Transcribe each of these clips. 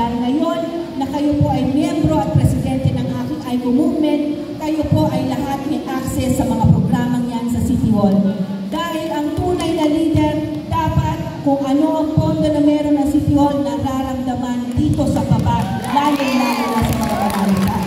bayan. Ngayon na kayo po ay miyembro at presidente ng aking AICO movement, kayo po ay lahat may access sa mga programang yan sa City Hall. Dahil ang tunay na leader, dapat kung ano ang pondo na meron ng City Hall, nararamdaman dito sa baba, lalo-lalo na sa mga kabataan.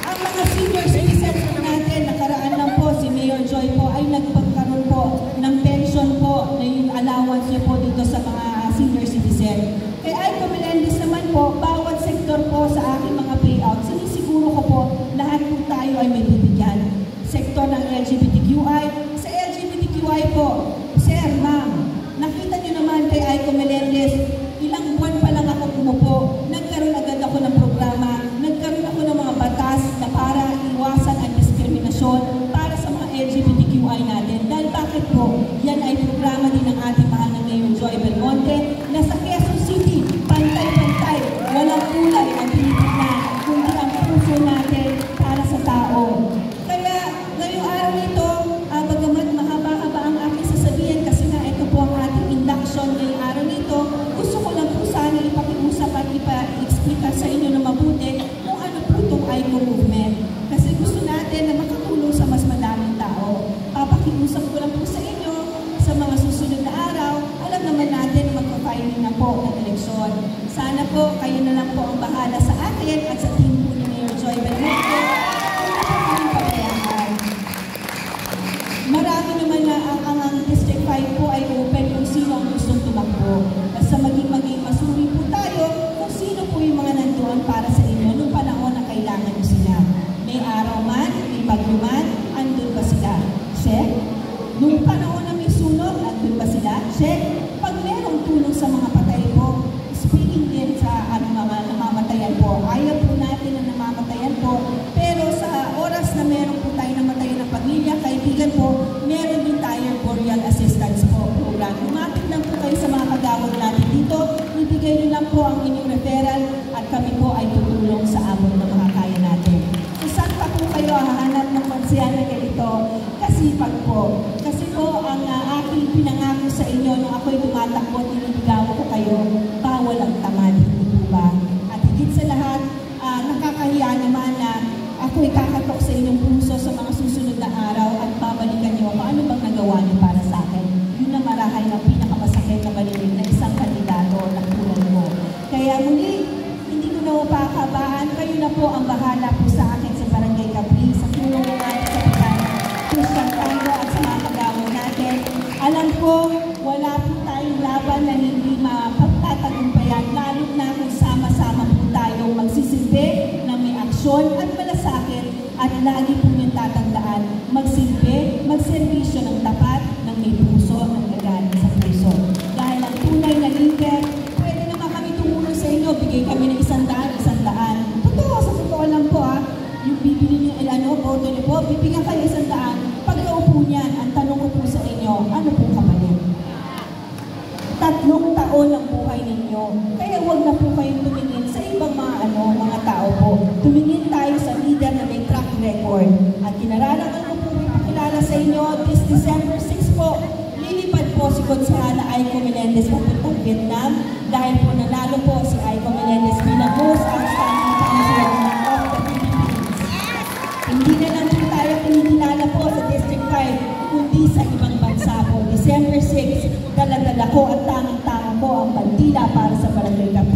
Ang mga senior citizens po natin, nakaraan lang po, si Mayor Joy po ay nagpagkaroon po ng pension po na yung allowance niya po dito sa mga senior citizen. Kaya AICO Melendez naman po, bawat sektor po sa aking mga payout, sinisiguro ko po, lahat po tayo ay may bibigyan. Sektor ng LGBTQI, sa LGBTQI po, Sir, Ma'am, nakita niyo naman kay AICO Melendez, ilang buwan pa lang ako umupo, nagkaroon agad ako ng programa, nagkaroon ako ng mga batas na para iwasan ang diskriminasyon para sa mga LGBTQI natin. Dahil bakit po, yan ay programa din ng ating mahal na Mayor Joy Belmonte na sa Quezon City, pantay-pantay, walang kulay ang Pilipinas, kundi ang puso natin para sa tao. Kaya ngayong araw nito, bagamat mahaba-haba ang aking sasabihin kasi nga ito po ang ating induction ngayong araw nito, gusto ko lang po sana ipakiusap at ipa-explica sa inyo na mabuti kung ano po itong AICO movement. Kasi gusto natin na makatulong sa mas madaming tao. Papakiusap ko lang po sa inyo sa mga susunod na araw, alam naman natin na magpa-filing na po ng eleksyon. Sana po kayo na lang po ang bahala sa akin at sa team po ni Mayor Joy Belmonte. Marami naman na ang District 5 po ay open kung sino ang gustong tumakbo. Basta maging masuri po tayo kung sino po yung mga nandoon para sa inyo noong panahon na kailangan nyo sila. May araw man, may bagyo man, andun ba sila? Check. Noong panahon na may sunog, andun ba sila? Check. Pag merong tulong sa mga patay po, speaking din sa mga namamatayan po, ayaw po natin na namamatayan po, pero sa oras na meron po tayo namatayan ng pamilya, kaibigan po, meron din tayong burial assistance po program. Lumapit lang po kayo sa mga kagawad natin dito, ibigay nyo lang po ang inyong referral at kami po ay tutulong sa abot na makakaya natin. Kung saan pa po kayo hahanap ng konsiyan na ganito, kasipag po. Kasi po ang aking pinangako sa inyo nung ako'y tumatakbo at nililigawan ko kayo, bawal ang tamad, hindi po ba? At higit sa lahat, nakakahiya naman na ako'y kakatok sa inyong puso sa mga susunod na araw at babalikan niyo paano bang nagawa niyo para sa akin. Yun na marahil ang pinakamasakit na balilig na isang kandidato na tulad mo. Kaya muli, hindi ko na mapakabaan, kayo na po ang bahala po sa akin sa Barangay Capri, sa tulong ng ating kapitan, Christian Tango at sa mga kagawad natin. Alam ko, wala po tayong laban na hindi mapagtatagumpayan, lalo na kung sama-sama po tayong magsisilbi na may aksyon at malasakit at lagi po niyong tatandaan, magsilbi, magserbisyo ng tapat, ng may puso, ng gagaling sa puso. Dahil ang tunay na leader, pwede naman kami tumulong sa inyo, bigay kami ng 100, 100. Totoo, sa totoo lang po yung bibili niyo boto niyo po, bibigyan kayo 100. Pagkaupo niyan, ang tanong ko po sa inyo, ano po kapalit? 3 taon ang buhay ninyo. Kaya huwag na po kayong tumingin sa ibang mga tao po. Tumingin tayo sa leader na may track record. At kinararangan ko po ipakilala sa inyo, this December 6 po, lilipad po si Konsehana AICO Melendez papuntang Vietnam dahil po nanalo po si AICO Melendez bilang most outstanding councilor of the Philippines. Hindi na lang po tayo pinikilala po sa District 5, kundi sa ibang bansa po. December 6, dala-dala ko at tamang-tama po ang bandila para sa Barangay Capri.